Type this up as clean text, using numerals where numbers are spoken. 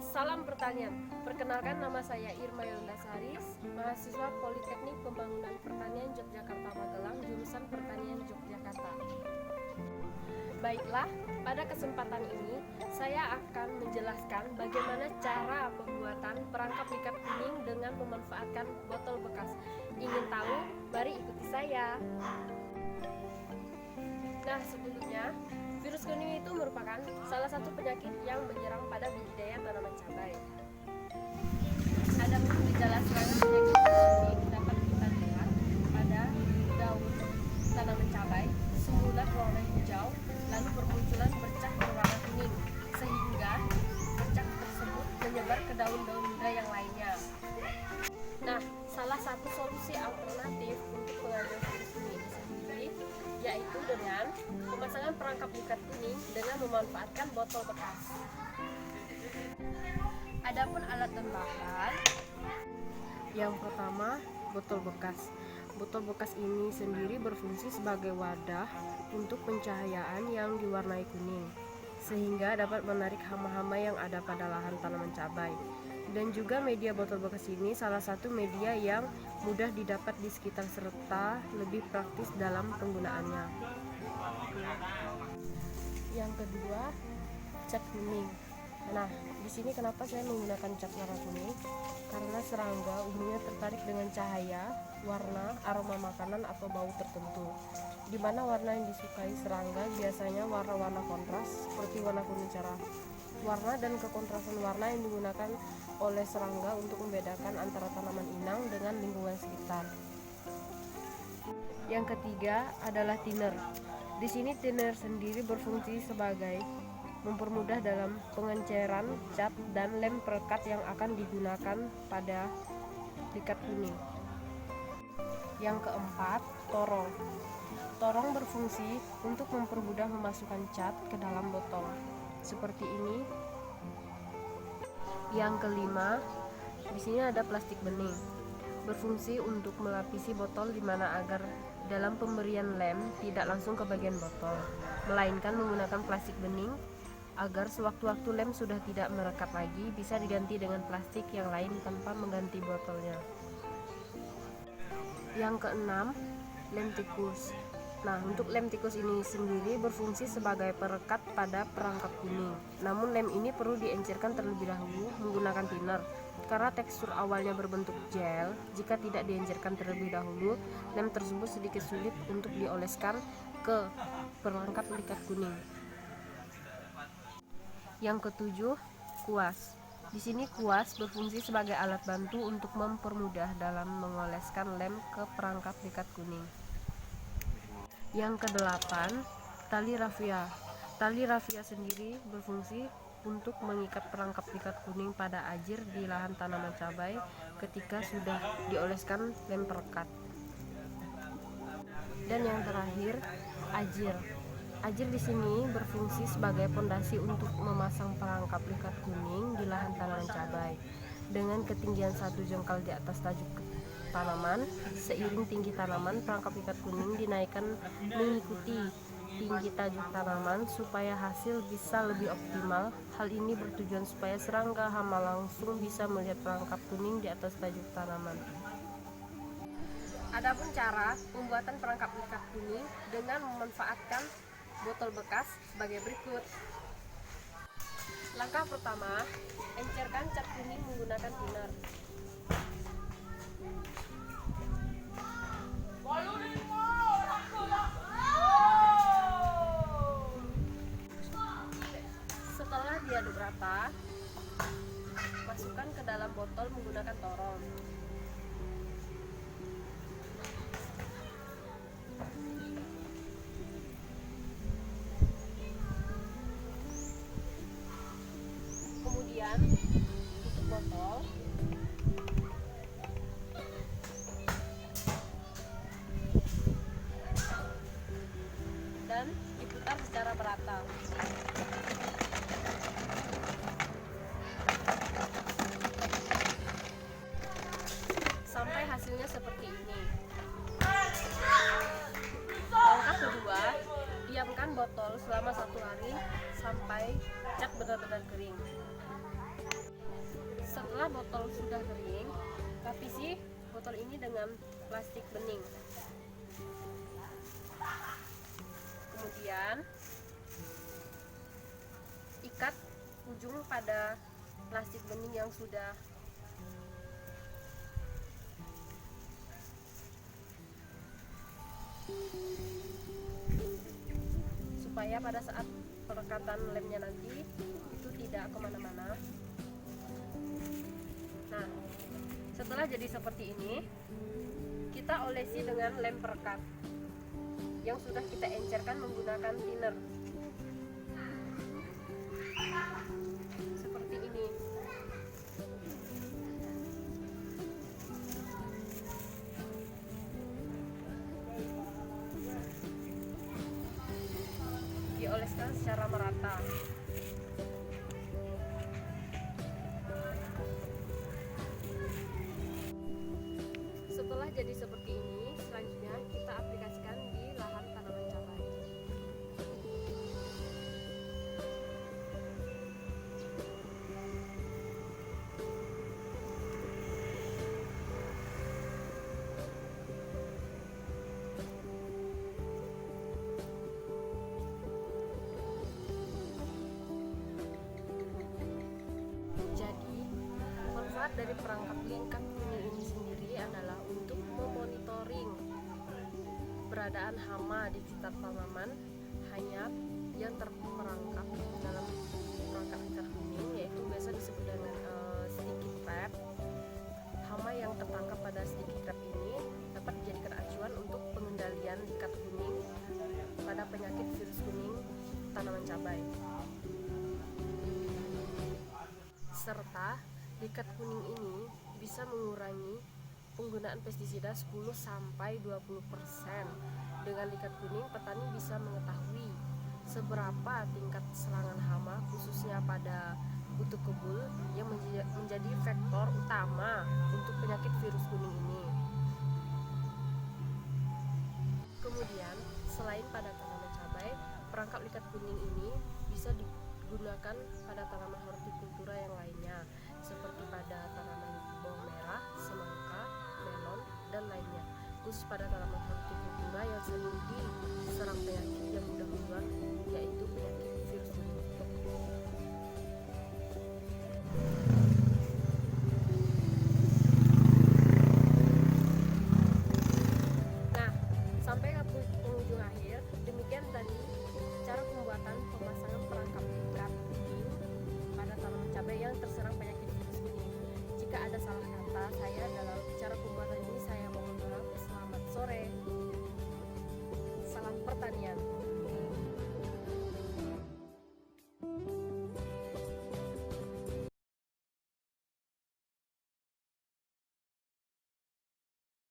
Salam pertanian. Perkenalkan, nama saya Irma Yondasari, mahasiswa Politeknik Pembangunan Pertanian Yogyakarta Magelang, jurusan Pertanian Yogyakarta. Baiklah, pada kesempatan ini saya akan menjelaskan bagaimana cara pembuatan perangkap ikat kuning dengan memanfaatkan botol bekas. Ingin tahu? Mari ikuti saya. Nah, sebelumnya, virus kuning itu merupakan salah satu penyakit yang menyerang pada budidaya tanaman cabai. Adapun gejala serangan penyakit ini dapat kita lihat pada daun tanaman cabai semula berwarna hijau, lalu bermunculan bercak berwarna kuning, sehingga bercak tersebut menyebar ke daun-daun muda yang lainnya. Nah, salah satu solusi alternatif untuk pengendalian virus kuning ini sendiri yaitu dengan pemasangan perangkap ikat kuning dengan memanfaatkan botol bekas. Adapun alat dan bahan, yang pertama, botol bekas. Botol bekas ini sendiri berfungsi sebagai wadah untuk pencahayaan yang diwarnai kuning, sehingga dapat menarik hama-hama yang ada pada lahan tanaman cabai. Dan juga media botol bekas ini salah satu media yang mudah didapat di sekitar serta lebih praktis dalam penggunaannya. Yang kedua, cat kuning. Nah, di sini kenapa saya menggunakan cat warna kuning? Karena serangga umumnya tertarik dengan cahaya, warna, aroma makanan atau bau tertentu. Di mana warna yang disukai serangga biasanya warna-warna kontras seperti warna kuning cerah. Warna dan kekontrasan warna yang digunakan oleh serangga untuk membedakan antara tanaman inang dengan lingkungan sekitar. Yang ketiga adalah thinner. Di sini thinner sendiri berfungsi sebagai mempermudah dalam pengenceran cat dan lem perekat yang akan digunakan pada ikat kuning. Yang keempat, torong. Torong berfungsi untuk mempermudah memasukkan cat ke dalam botol. Seperti ini. Yang kelima, di sini ada plastik bening. Berfungsi untuk melapisi botol di mana agar dalam pemberian lem tidak langsung ke bagian botol, melainkan menggunakan plastik bening agar sewaktu-waktu lem sudah tidak merekat lagi bisa diganti dengan plastik yang lain tanpa mengganti botolnya. Yang keenam, lem tikus. Nah, untuk lem tikus ini sendiri berfungsi sebagai perekat pada perangkap kuning. Namun lem ini perlu diencerkan terlebih dahulu menggunakan thinner. Karena tekstur awalnya berbentuk gel, jika tidak diencerkan terlebih dahulu, lem tersebut sedikit sulit untuk dioleskan ke perangkap ikat kuning. Yang ketujuh, kuas. Di sini kuas berfungsi sebagai alat bantu untuk mempermudah dalam mengoleskan lem ke perangkap ikat kuning. Yang kedelapan, tali rafia. Tali rafia sendiri berfungsi untuk mengikat perangkap ikat kuning pada ajir di lahan tanaman cabai ketika sudah dioleskan lem perekat. Dan yang terakhir, ajir. Ajir di sini berfungsi sebagai pondasi untuk memasang perangkap ikat kuning di lahan tanaman cabai dengan ketinggian 1 jengkal di atas tajuk tanaman. Seiring tinggi tanaman, perangkap ikat kuning dinaikkan mengikuti tinggi tajuk tanaman supaya hasil bisa lebih optimal. Hal ini bertujuan supaya serangga hama langsung bisa melihat perangkap kuning di atas tajuk tanaman. Adapun cara pembuatan perangkap ikat kuning dengan memanfaatkan botol bekas sebagai berikut. Langkah pertama, encerkan cat kuning menggunakan thinner. Setelah diaduk rata, masukkan ke dalam botol menggunakan torong. Kemudian tutup botol. Dan diputar secara merata. Sampai hasilnya seperti ini. Langkah kedua, diamkan botol selama 1 hari sampai cat benar-benar kering. Setelah botol sudah kering, lapisi botol ini dengan plastik bening. Kemudian ikat ujung pada plastik bening yang sudah supaya pada saat perekatan lemnya nanti itu tidak kemana-mana. Nah, setelah jadi seperti ini, kita olesi dengan lem perekat yang sudah kita encerkan menggunakan thinner seperti ini. Dioleskan secara merata. Setelah jadi seperti ini, selanjutnya kita aplikasikan di lahan tanaman cabai. Jadi, manfaat dari perangkap lingkar kuning ini sendiri adalah untuk memonitoring keberadaan hama di sekitar tanaman hanyat yang terperangkap dalam perangkap lingkar kuning, yaitu biasa disebut dengan sticky trap. Hama yang tertangkap pada sticky trap ini dapat dijadikan acuan untuk pengendalian likat kuning pada penyakit virus kuning tanaman cabai. Serta likat kuning ini bisa mengurangi penggunaan pestisida 10-20%. Dengan likat kuning, petani bisa mengetahui seberapa tingkat serangan hama khususnya pada kutu kebul yang menjadi faktor utama untuk penyakit virus kuning ini. Kemudian, selain pada tanaman cabai, perangkap likat kuning ini bisa digunakan pada tanaman hortikultura yang lainnya, seperti pada tanaman bawang merah, semangka, melon, dan lainnya. Khusus pada tanaman hortikultura yang sering diserang penyakit yang mudah menular, yaitu penyakit virus kuning. Nah, sampai ke penghujung akhir, demikian tadi cara pembuatan pemasangan perangkap likat kuning pada tanaman cabai yang terserang penyakit virus kuning. Jika ada salah kata saya dalam cara pembuatan ini, saya mohon maaf. Selamat sore. Salam pertanian.